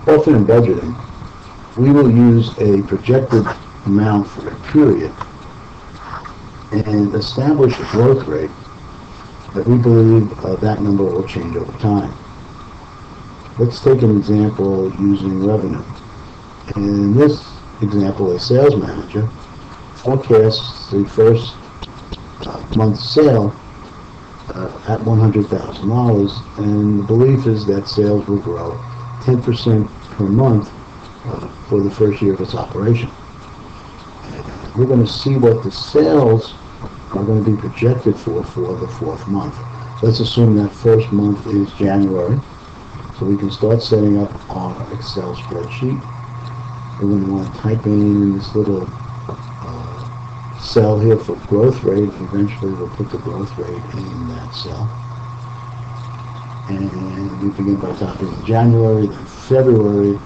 Often in budgeting, we will use a projected amount for a period and establish a growth rate that we believe that number will change over time. Let's take an example using revenue. In this example, a sales manager forecasts the first month's sale at $100,000, and the belief is that sales will grow 10% per month for the first year of its operation. We're going to see what the sales are going to be projected for the fourth month. Let's assume that first month is January, so we can start setting up our Excel spreadsheet. We're going to want to type in this little cell here for growth rate. Eventually we'll put the growth rate in that cell. And we begin by typing in January, then February,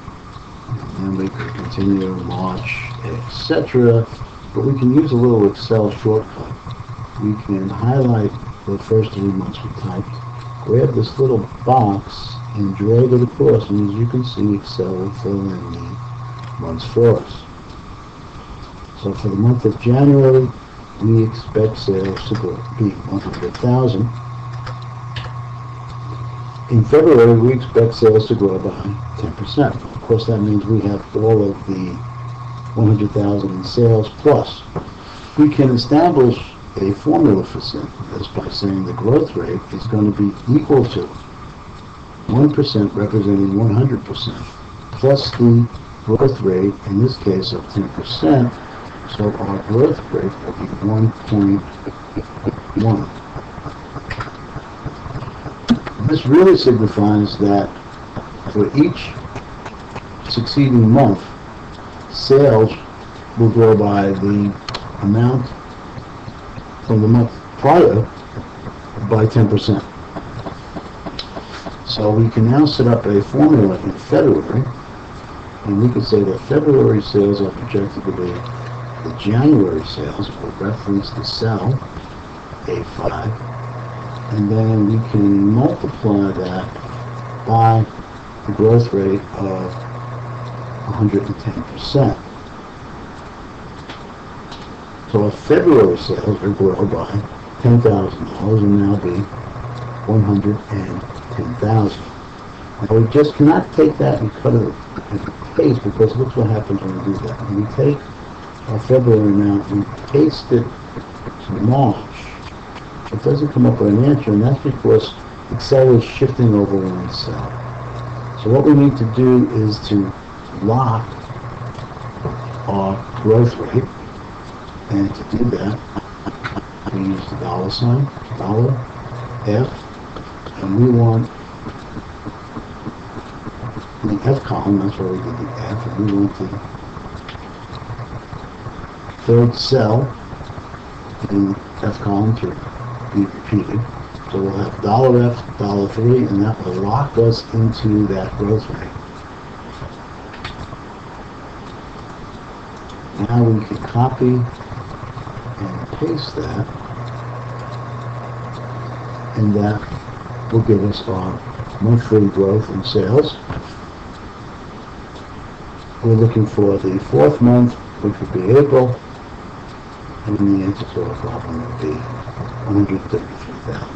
and we can continue March, etc. But we can use a little Excel shortcut. We can highlight the first 3 months we typed, grab this little box, and drag it across. And as you can see, Excel will fill in the months for us. So for the month of January, we expect sales to be 100,000. In February, we expect sales to grow by 10%. Of course, that means we have all of the 100,000 in sales plus. We can establish a formula for this by saying the growth rate is going to be equal to 1% representing 100% plus the growth rate, in this case of 10%, so our growth rate will be 1.1. This really signifies that for each succeeding month, sales will grow by the amount from the month prior by 10%. So we can now set up a formula in February, and we can say that February sales are projected to be the January sales. We'll reference the cell A5, and then we can multiply that by the growth rate of 110%. So our February sales will grow by $10,000 and now be $110,000. Now we just cannot take that and cut it and paste, because look what happens when we do that. When we take our February amount and paste it to March, it doesn't come up with an answer, and that's because Excel is shifting over one cell. So what we need to do is to lock our growth rate, and to do that, we use the $sign, $F, and we want the F column, that's why we did the F, and we want the third cell in F column to be repeated. So we'll have $F, $3, and that will lock us into that growth rate. Now we can copy and paste that, and that will give us our monthly growth in sales. We're looking for the fourth month, which would be April, and the answer to our problem would be 133,000.